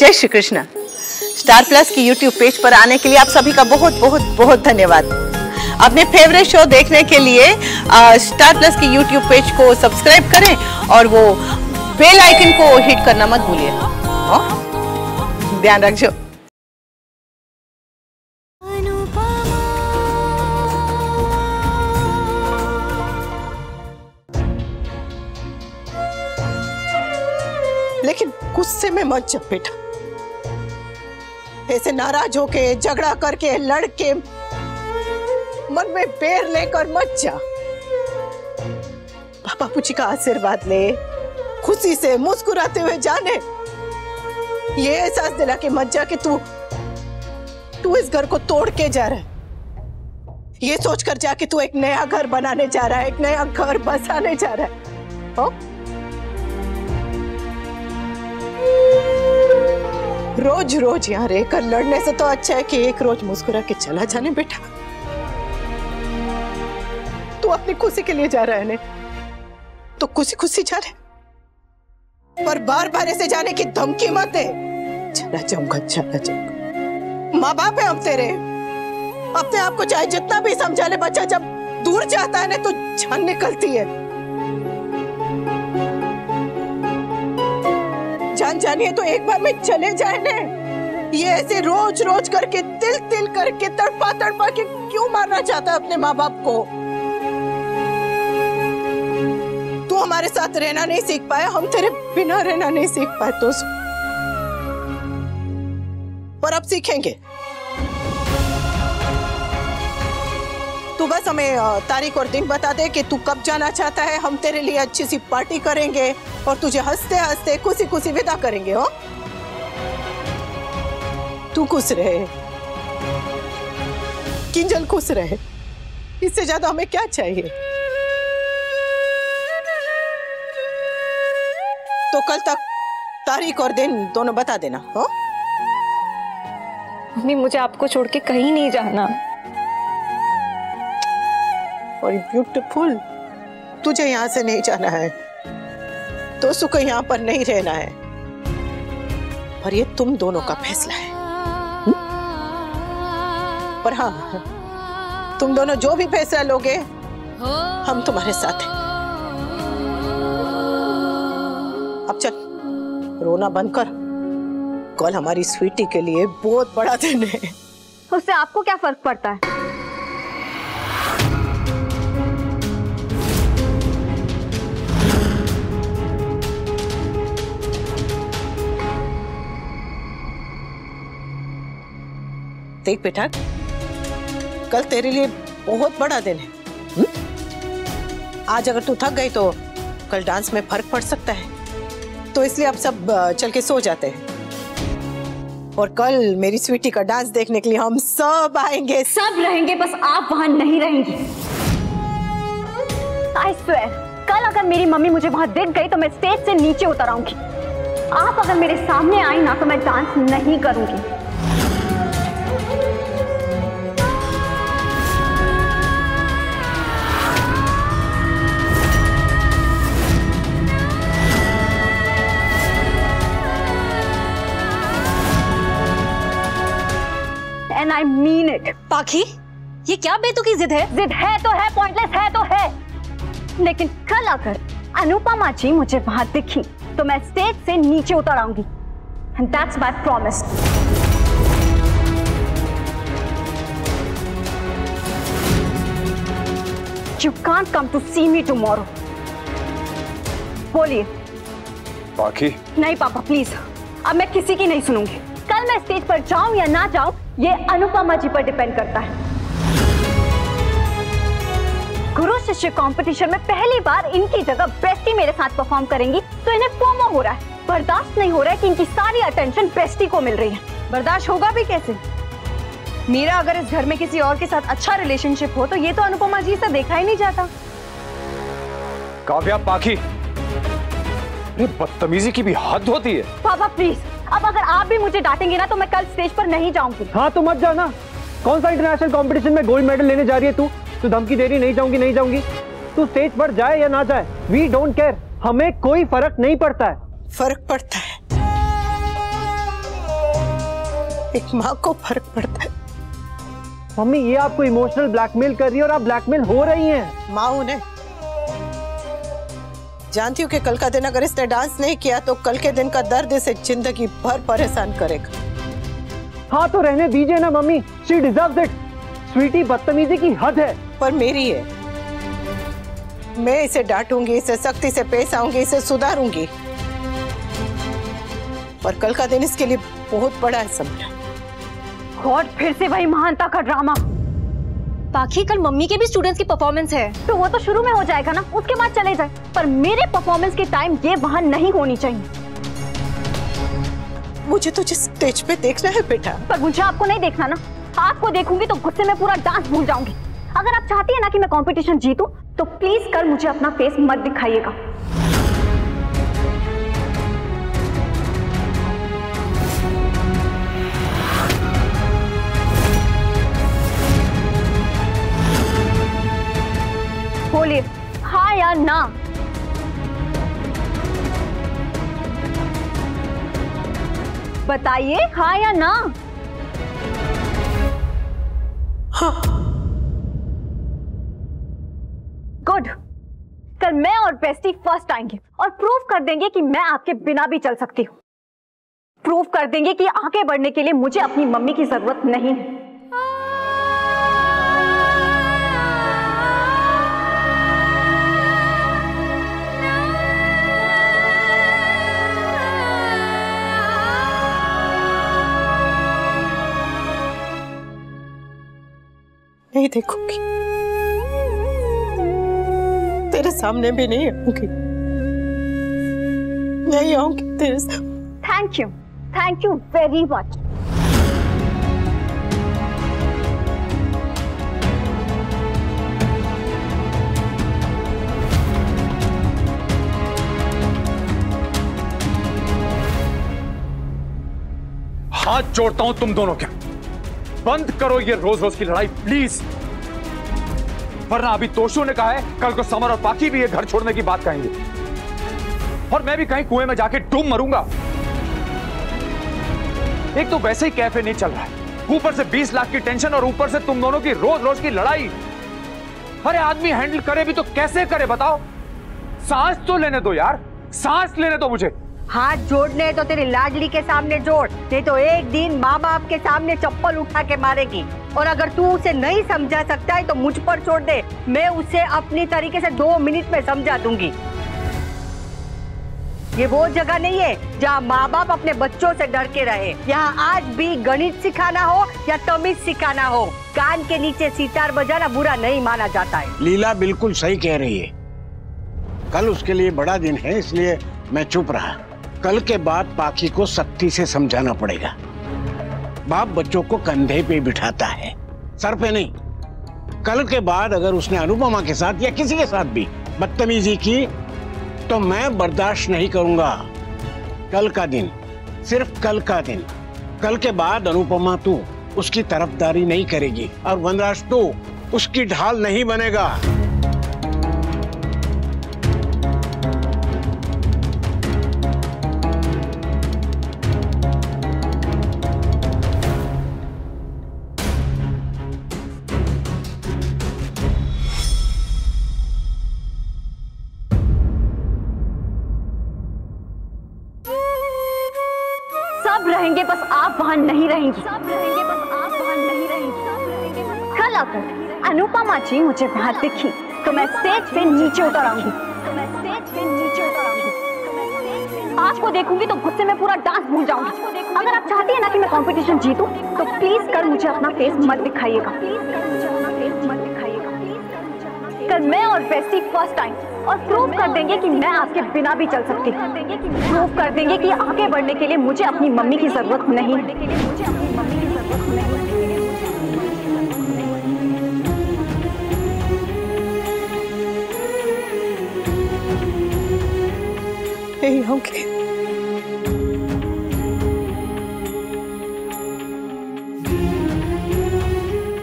जय Shri Krishna. Star plus की YouTube page पर आने के लिए आप सभी का बहुत बहुत बहुत धन्यवाद। अपने फेवरेट शो देखने के लिए स्टार प्लस की यूट्यूब पेज को सब्सक्राइब करें और वो बेल आइकन को हिट करना मत भूलिए। ध्यान रखिए। लेकिन गुस्से में मत जा बेटा, ऐसे नाराज होके झगड़ा करके लड़ के मन में बैर लेकर मत जा। बापू जी का आशीर्वाद ले, खुशी से मुस्कुराते हुए जाने। ये एहसास दिला के मत जा कि तू इस घर को तोड़ के जा रहा है। ये सोचकर जा कि तू एक नया घर बनाने जा रहा है, एक नया घर बसाने जा रहा है। हो? रोज रोज यहाँ रहकर लड़ने से तो अच्छा है कि एक रोज मुस्कुरा के चला जाने बेटा। तू अपनी खुशी के लिए जा रहा है ने, तो खुशी खुशी जा रहे, पर बार बार ऐसे जाने की धमकी मत दे। चला जाऊंगा, चला जाऊंगा। माँ बाप है हम तेरे, अपने आप को चाहे जितना भी समझा ले, बच्चा जब दूर जाता है ना तो जान निकलती है। जान जानी है तो एक बार में चले जाए ने। ये ऐसे रोज रोज करके तिल तिल करके तड़पा तड़पा के क्यों मारना चाहता है अपने माँ बाप को? तू हमारे साथ रहना नहीं सीख पाया, हम तेरे बिना रहना नहीं सीख पाए, तो पर अब सीखेंगे। तू बस हमें तारीख और दिन बता दे कि तू कब जाना चाहता है। हम तेरे लिए अच्छी सी पार्टी करेंगे और तुझे हंसते हंसते खुशी खुशी विदा करेंगे। हो, तू खुश रहे, किंजल खुश रहे, इससे ज्यादा हमें क्या चाहिए? तो कल तक तारीख और दिन दोनों बता देना। हो? मम्मी, मुझे आपको छोड़ के कहीं नहीं जाना। और ब्यूटीफुल, तुझे यहाँ से नहीं जाना है, दोस्तों को यहाँ पर नहीं रहना है, पर ये तुम दोनों का फैसला है। पर हाँ, तुम दोनों जो भी फैसला लोगे हम तुम्हारे साथ हैं। अब चल, रोना बंद कर। कल हमारी स्वीटी के लिए बहुत बड़ा दिन है। उससे आपको क्या फर्क पड़ता है? देख बेटा, कल तेरे लिए बहुत बड़ा दिन है। आज अगर तू थक गई तो कल डांस में फर्क पड़ सकता है, तो इसलिए अब सब चल के सो जाते हैं। और कल मेरी स्वीटी का डांस देखने के लिए हम सब आएंगे। सब रहेंगे, बस आप वहां नहीं रहेंगी। I swear, कल अगर मेरी मम्मी मुझे वहां दिख गई तो मैं स्टेज से नीचे उतर आऊंगी। आप अगर मेरे सामने आई ना तो मैं डांस नहीं करूंगी। And I mean it. पाखी, ये क्या बेतुकी जिद है? जिद है तो है, पॉइंटलेस है तो है। लेकिन कल अगर अनुपमा जी मुझे वहां दिखी तो मैं स्टेज से नीचे उतर आऊंगी। And that's my promise. You can't come to see me tomorrow. बोलिए। पाखी। नहीं पापा, प्लीज, अब मैं किसी की नहीं सुनूंगी। कल मैं स्टेज पर जाऊं या ना जाऊं ये अनुपमा जी पर डिपेंड करता है। गुरु शिष्य कंपटीशन में पहली बार इनकी जगह बेस्टी मेरे साथ परफॉर्म करेंगी तो इन्हें फोमो हो रहा है। बर्दाश्त नहीं हो रहा है कि इनकी सारी अटेंशन बेस्टी को मिल रही है। बर्दाश्त होगा भी कैसे? मेरा अगर इस घर में किसी और के साथ अच्छा रिलेशनशिप हो तो ये तो अनुपमा जी से देखा ही नहीं जाता। काव्या, पाखी, बदतमीजी की भी हद होती है। पापा प्लीज, अब अगर आप भी मुझे डांटेंगे ना तो मैं कल स्टेज पर नहीं जाऊंगी। हाँ तो मत जाना। कौन सा इंटरनेशनल कंपटीशन में गोल्ड मेडल लेने जा रही है तू? तू धमकी दे रही नहीं जाऊंगी नहीं जाऊंगी। तू स्टेज पर जाए या ना जाए, वी डोंट केयर, हमें कोई फर्क नहीं पड़ता है। फर्क पड़ता है, एक माँ को फर्क पड़ता है। मम्मी ये आपको इमोशनल ब्लैकमेल कर रही है और आप ब्लैकमेल हो रही हैं। माँ उन्हें जानती हूँ कि कल का दिन अगर इसने डांस नहीं किया तो कल के दिन का दर्द इसे जिंदगी भर परेशान करेगा। हाँ तो रहने दीजिए ना mummy, she deserves it. Sweety बदतमीजी की हद है। पर मेरी है, मैं इसे डांटूंगी, इसे सख्ती से पेश आऊंगी, इसे सुधारूंगी। पर कल का दिन इसके लिए बहुत बड़ा है समझा। और फिर से वही महानता का ड्रामा। पाखी कल मम्मी के भी स्टूडेंट्स की परफॉर्मेंस है। तो वो तो शुरू में हो जाएगा ना, उसके बाद चले जाए, पर मेरे परफॉर्मेंस के टाइम ये वहां नहीं होनी चाहिए। मुझे तो जिस स्टेज पे देखना है बेटा। पर मुझे आपको नहीं देखना ना, आपको देखूंगी तो गुस्से में पूरा डांस भूल जाऊंगी। अगर आप चाहती है ना कि मैं कंपटीशन जीतूं, तो प्लीज कल मुझे अपना फेस मत दिखाइएगा। बोलिए हाँ या ना। बताइए हाँ या ना। हाँ। गुड। कल मैं और बेस्टी फर्स्ट आएंगे और प्रूव कर देंगे कि मैं आपके बिना भी चल सकती हूँ। प्रूव कर देंगे कि आगे बढ़ने के लिए मुझे अपनी मम्मी की जरूरत नहीं है। नहीं देखूंगी, तेरे सामने भी नहीं आऊंगी, नहीं आऊंगी तेरे सामने। Thank you very much. हाथ जोड़ता हूं तुम दोनों के, बंद करो ये रोज रोज की लड़ाई प्लीज। वरना अभी तोशु ने कहा है कल को समर और पाखी भी ये घर छोड़ने की बात कहेंगे और मैं भी कहीं कुएं में जाके डूब मरूंगा। एक तो वैसे ही कैफे नहीं चल रहा है, ऊपर से 20 लाख की टेंशन और ऊपर से तुम दोनों की रोज रोज की लड़ाई। अरे आदमी हैंडल करे भी तो कैसे करे बताओ? सांस तो लेने दो यार, सांस लेने दो मुझे। हाथ जोड़ने तो तेरी लाडली के सामने जोड़, नहीं तो एक दिन माँ बाप के सामने चप्पल उठा के मारेगी। और अगर तू उसे नहीं समझा सकता है तो मुझ पर छोड़ दे, मैं उसे अपनी तरीके से 2 मिनट में समझा दूंगी। ये वो जगह नहीं है जहाँ माँ बाप अपने बच्चों से डर के रहे। यहाँ आज भी गणित सिखाना हो या तमीज सिखाना हो, कान के नीचे सितार बजाना बुरा नहीं माना जाता है। लीला बिल्कुल सही कह रही है। कल उसके लिए बड़ा दिन है, इसलिए मैं चुप रहा। कल के बाद पाखी को सख्ती से समझाना पड़ेगा। बाप बच्चों को कंधे पे बिठाता है, सर पे नहीं। कल के बाद अगर उसने अनुपमा के साथ या किसी के साथ भी बदतमीजी की तो मैं बर्दाश्त नहीं करूंगा। कल का दिन, सिर्फ कल का दिन। कल के बाद अनुपमा तू उसकी तरफदारी नहीं करेगी और वनराज तू उसकी ढाल नहीं बनेगा। रहेंगे बस आप वहां नहीं रहेंगी। सब रहेंगे बस आप वहां नहीं रहेंगी। कल अगर अनुपमा जी मुझे वहां दिखी तो मैं स्टेज से नीचे उतर आऊंगी। आपको देखूंगी तो गुस्से में पूरा डांस भूल जाऊंगी। अगर आप चाहती है ना कि मैं कंपटीशन जीतूं तो प्लीज कल मुझे अपना फेस मत दिखाइएगा। कल मैं और बेस्टी फर्स्ट टाइम और प्रूव कर देंगे कि मैं आपके बिना भी चल सकती हूँ। प्रूव कर देंगे कि आगे बढ़ने के लिए मुझे अपनी मम्मी की जरूरत नहीं है। नहीं होंगे,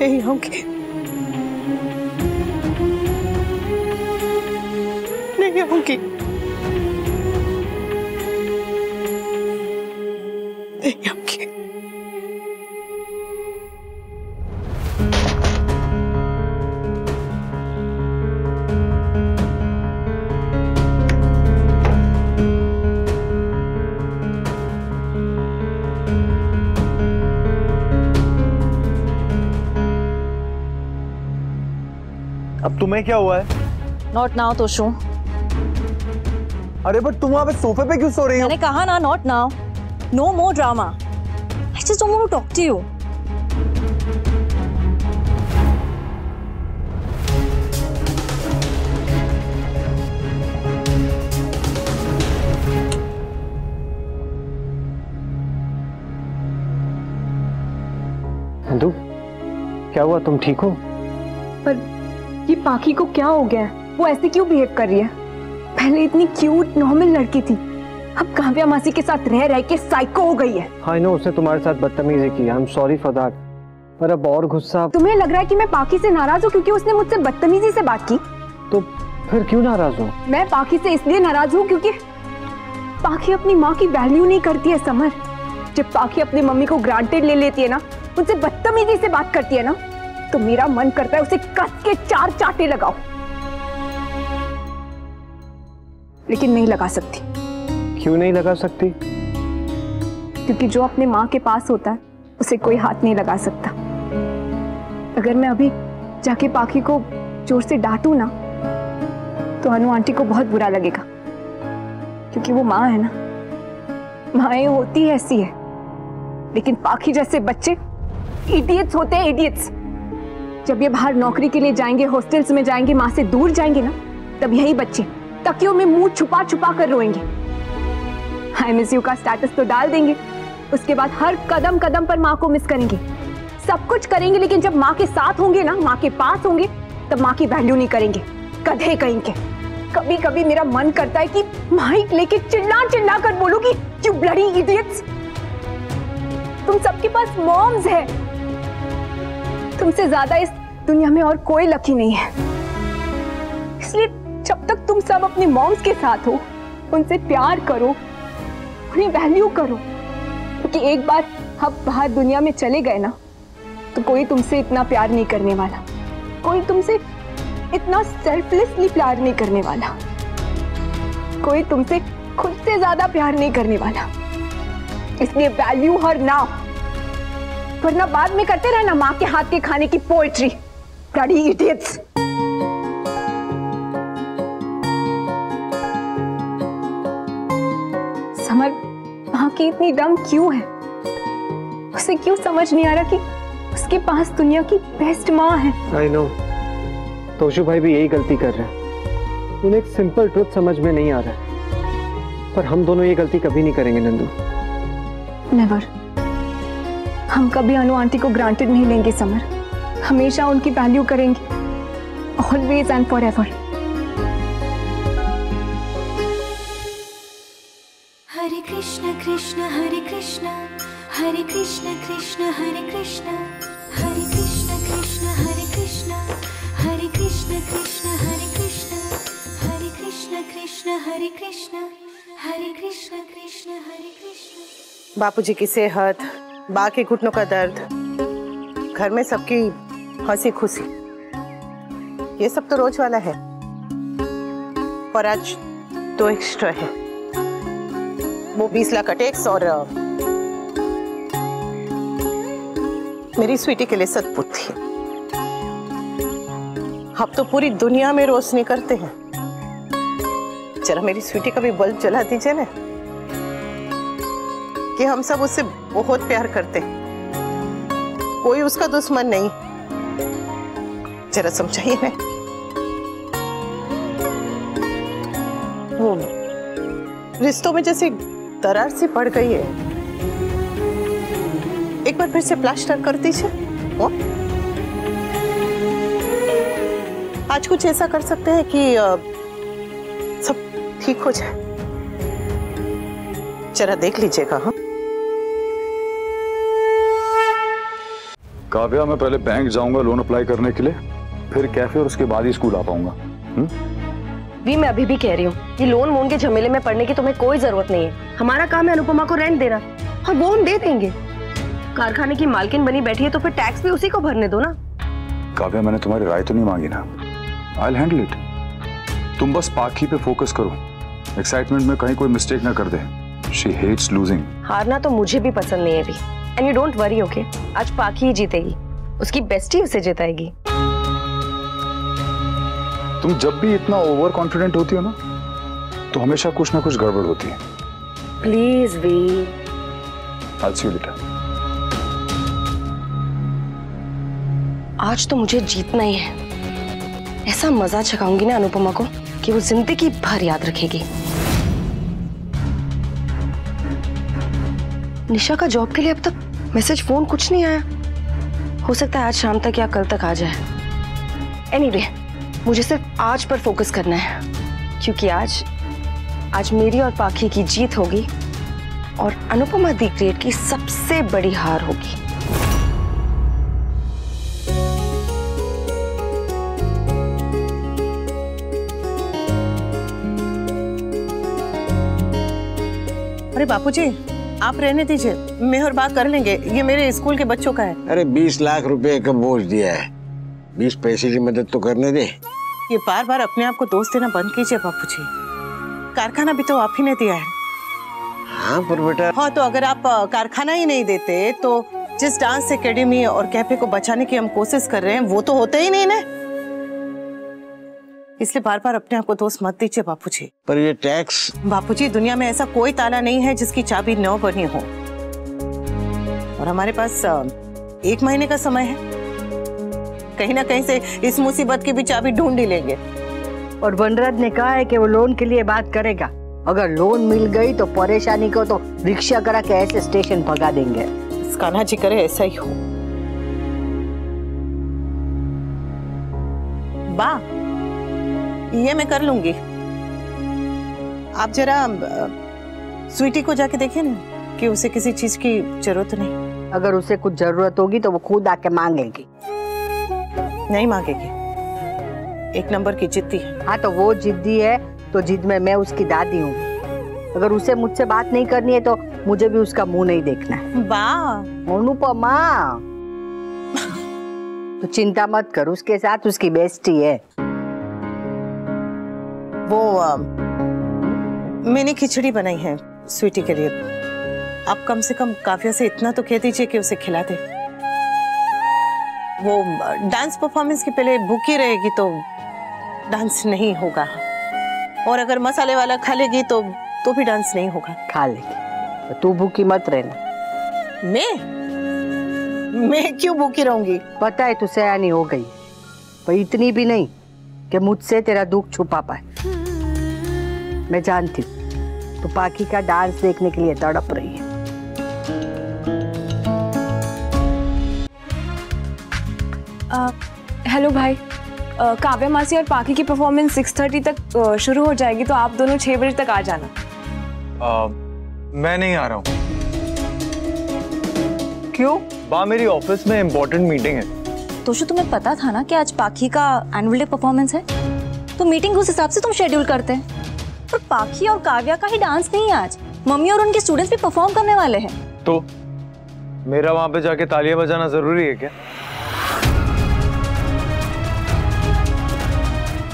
नहीं होंगे, नहीं होंगी, नहीं होंगी। अब तुम्हें क्या हुआ है? Not now Toshu. अरे बट तुम वहां पे सोफे पे क्यों सो रही हो? मैंने कहा ना not now, no more drama. I just don't want to talk to you. Nandu, क्या हुआ? तुम ठीक हो? पर ये पाखी को क्या हो गया है? वो ऐसे क्यों बिहेव कर रही है? पहले इतनी क्यूट नॉर्मल लड़की थी, अब काव्या मासी के साथ रह रह के साइको हो गई है। आई नो, उसने तुम्हारे साथ बदतमीजी की। I am sorry for that. पर अब और गुस्सा। तुम्हें लग रहा है कि मैं पाखी से नाराज हूँ क्योंकि उसने मुझसे बदतमीजी से बात की? तो फिर क्यों नाराज हो? मैं पाखी से इसलिए नाराज हूँ क्योंकि पाखी अपनी माँ की वैल्यू नहीं करती है समर। जब पाखी अपनी मम्मी को ग्रांटेड ले लेती है ना, उनसे बदतमीजी से बात करती है ना, तो मेरा मन करता है उसे कस के 4 चांटे लगाओ, लेकिन नहीं लगा सकती। क्यों नहीं लगा सकती? क्योंकि जो अपने माँ के पास होता है उसे कोई हाथ नहीं लगा सकता। अगर मैं अभी जाके पाखी को जोर से डांटू ना, तो अनु आंटी को बहुत बुरा लगेगा, क्योंकि वो माँ है ना। माएं होती ऐसी है, लेकिन पाखी जैसे बच्चे इडियट्स होते हैं, इडियट्स। जब ये बाहर नौकरी के लिए जाएंगे, हॉस्टल्स में जाएंगे, माँ से दूर जाएंगे ना, तब यही बच्चे तकियों में मुंह छुपा छुपा कर रोएंगे। आई मिस यू का स्टेटस तो डाल देंगे, उसके बाद हर कदम कदम पर माँ को मिस करेंगे, सब कुछ करेंगे, लेकिन जब माँ के साथ होंगे ना, माँ के पास होंगे, तब माँ की वैल्यू नहीं करेंगे, गधे कहेंगे। कभी कभी मेरा मन करता है कि माइक लेके चिल्ला चिल्ला कर बोलूं कि यू ब्लडी इडियट्स, तुम सबके पास मॉम्स है, तुमसे ज्यादा इस दुनिया में और कोई लकी नहीं है। इसलिए जब तक तुम सब अपनी मॉम्स के साथ हो, उनसे प्यार करो, उन्हें वैल्यू करो, क्योंकि एक बार हम बाहर दुनिया में चले गए ना, तो कोई तुमसे इतना प्यार नहीं करने वाला, कोई तुमसे इतना सेल्फलेसली प्यार नहीं करने वाला, कोई तुमसे खुद से ज्यादा प्यार नहीं करने वाला। इसलिए वैल्यू हर ना, वरना बाद में करते रहना माँ के हाथ के खाने की पोएट्री। Bloody idiots. समर, माँ की इतनी दम क्यों है? उसे क्यों समझ नहीं आ रहा कि उसके पास दुनिया की बेस्ट माँ है? आई नो, तोशु भाई भी यही गलती कर रहे हैं। उन्हें एक सिंपल ट्रुथ समझ में नहीं आ रहा है, पर हम दोनों ये गलती कभी नहीं करेंगे नंदू। नेवर। हम कभी अनु आंटी को ग्रांटेड नहीं लेंगे समर, हमेशा उनकी वैल्यू करेंगे, ऑलवेज एंड फॉर एवर। हरे कृष्ण कृष्ण हरे कृष्ण, हरे कृष्ण कृष्ण हरे कृष्ण, हरे कृष्ण कृष्ण हरे कृष्ण, हरे कृष्ण कृष्ण हरे कृष्ण, हरे कृष्ण कृष्ण हरे कृष्ण, हरे कृष्ण कृष्ण हरे कृष्ण। बापूजी की सेहत, बा के घुटनों का दर्द, घर में सबकी हंसी खुशी, ये सब तो रोज वाला है, और आज तो एक्स्ट्रा है। वो 20 लाख का टैक्स और मेरी स्वीटी के लिए सदबुद्धि। अब तो पूरी दुनिया में रोशनी करते हैं, जरा मेरी स्वीटी का भी बल्ब जला दीजिए ना, कि हम सब उससे बहुत प्यार करते हैं, कोई उसका दुश्मन नहीं। जरा समझाइए ना। वो रिश्तों में जैसे दरार सी पड़ गई है, एक बार फिर से प्लास्टर कर दीजिए। आज कुछ ऐसा कर सकते हैं कि सब ठीक हो जाए, जरा देख लीजिएगा। हाँ काव्या, मैं पहले बैंक जाऊंगा लोन अप्लाई करने के लिए, फिर कैफे और उसके बाद ही स्कूल आ पाऊंगा। भी मैं अभी भी कह रही हूँ, ये लोन वोन के झमेले में पड़ने की तुम्हें कोई जरूरत नहीं है। हमारा काम है अनुपमा को रेंट देना, और वो हम दे देंगे। कारखाने की मालकिन बनी बैठी है तो फिर टैक्स भी उसी को भरने दो ना। काव्या, मैंने तुम्हारी राय तो नहीं मांगी ना, आई विल हैंडल इट। तुम बस पाखी पे फोकस करो, एक्साइटमेंट में कहीं कोई मिस्टेक ना कर दे। She hates losing. हारना तो मुझे भी पसंद नहीं है भी, and you don't worry, okay? आज पाखी ही जीतेगी, उसकी बेस्टी उसे जिताएगी। तुम जब भी इतना ओवर कॉन्फिडेंट होती हो ना, तो हमेशा कुछ ना कुछ गड़बड़ होती है। प्लीज वी। I'll see you later. आज तो मुझे जीतना ही है। ऐसा मजा चखाऊंगी ना अनुपमा को कि वो जिंदगी भर याद रखेगी। निशा का जॉब के लिए अब तक मैसेज फोन कुछ नहीं आया। हो सकता है आज शाम तक या कल तक आ जाए। एनीवे, मुझे सिर्फ आज पर फोकस करना है, क्योंकि आज मेरी और पाखी की जीत होगी और अनुपमा दी ग्रेट की सबसे बड़ी हार होगी। अरे बापूजी, आप रहने दीजिए, मैं और बात कर लेंगे। ये मेरे स्कूल के बच्चों का है। अरे 20 लाख रुपए का बोझ दिया है, 20 पैसे की मदद तो करने दे। ये बार बार अपने आप को दोस्त देना बंद कीजिए बापूजी। कारखाना भी तो आप ही ने दिया है। हाँ पर बेटा। हाँ, तो अगर आप कारखाना ही नहीं देते तो जिस डांस एकेडमी और कैफे को बचाने की हम कोशिश कर रहे हैं वो तो होते ही नहीं ना। इसलिए बार बार अपने आप को दोस्त मत दीजिए बापूजी। पर ये टैक्स। बापूजी, दुनिया में ऐसा कोई ताला नहीं है जिसकी चाबी न बनी हो, और हमारे पास 1 महीने का समय है। कहीं ना कहीं से इस मुसीबत की भी चाबी ढूंढ ही लेंगे। और वनराज ने कहा है कि वो लोन के लिए बात करेगा। अगर लोन मिल गई तो परेशानी को तो रिक्शा करा के ऐसे स्टेशन भगा देंगे। कान्हा जी करे ऐसा ही हो। बा, ये मैं कर लूंगी। आप जरा स्वीटी को जाके देखिए ना कि उसे किसी चीज की जरूरत नहीं। अगर उसे कुछ जरूरत होगी तो वो खुद आके मांगेगी। नहीं मांगेगी, 1 नंबर की जिद्दी है। हाँ, तो वो जिद्दी है तो जिद में मैं उसकी दादी हूँ। अगर उसे मुझसे बात नहीं करनी है तो मुझे भी उसका मुंह नहीं देखना है। बा, अनुपमा, तो चिंता मत कर, उसके साथ उसकी बेस्टी है। वो मैंने खिचड़ी बनाई है स्वीटी के लिए। आप कम से कम काव्या से इतना तो कह दीजिए कि उसे खिला दे। वो डांस परफॉर्मेंस के पहले भूखी रहेगी तो डांस नहीं होगा, और अगर मसाले वाला खा लेगी तो भी डांस नहीं होगा। खा लेगी, तो तू भूखी मत रहना। मैं क्यों भूखी रहूंगी? पता है तू सयानी हो गई, पर इतनी भी नहीं कि मुझसे तेरा दुख छुपा पाए। मैं जानती हूँ तू पाखी का डांस देखने के लिए तड़प रही है। हेलो भाई, काव्या मासी और पाखी की परफॉर्मेंस 6:30 तक शुरू हो जाएगी, तो आप दोनों 6 बजे तक आ जाना। मैं नहीं आ रहा हूँ। क्यों? मेरी ऑफिस में इम्पोर्टेंट मीटिंग है। तोशु, तुम्हें पता था ना कि आज पाखी का एनुअल डे परफॉर्मेंस है, तो मीटिंग उस हिसाब से तुम शेड्यूल करते हैं। पर पाखी और काव्या का ही डांस नहीं है आज, मम्मी और उनके स्टूडेंट्स भी परफॉर्म करने वाले हैं। तो मेरा वहां पे जाके तालियां बजाना जरूरी है क्या?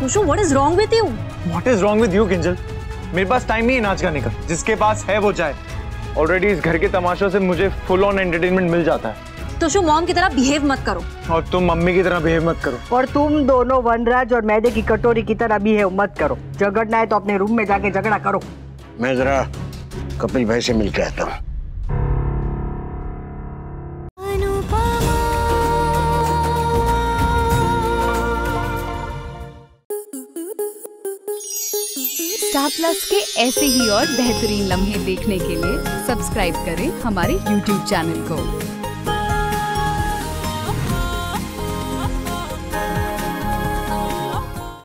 Toshu, what is wrong with you? What is wrong with you Kinjal? मेरे पास टाइम नहीं है नाच गाने का, जिसके पास है वो जाए। ऑलरेडी इस घर के तमाशों से मुझे फुल ऑन एंटरटेनमेंट मिल जाता है। तोशु, मॉम की तरह बिहेव मत करो। और तुम मम्मी की तरह बिहेव मत करो। और तुम दोनों वनराज और मैदे की कटोरी की तरह बिहेव मत करो। झगड़ना है तो अपने रूम में जाके झगड़ा करो। मैं जरा कपिल भाई से मिलकर आता हूँ। स्टार प्लस के ऐसे ही और बेहतरीन लम्हे देखने के लिए सब्सक्राइब करें हमारे YouTube चैनल को।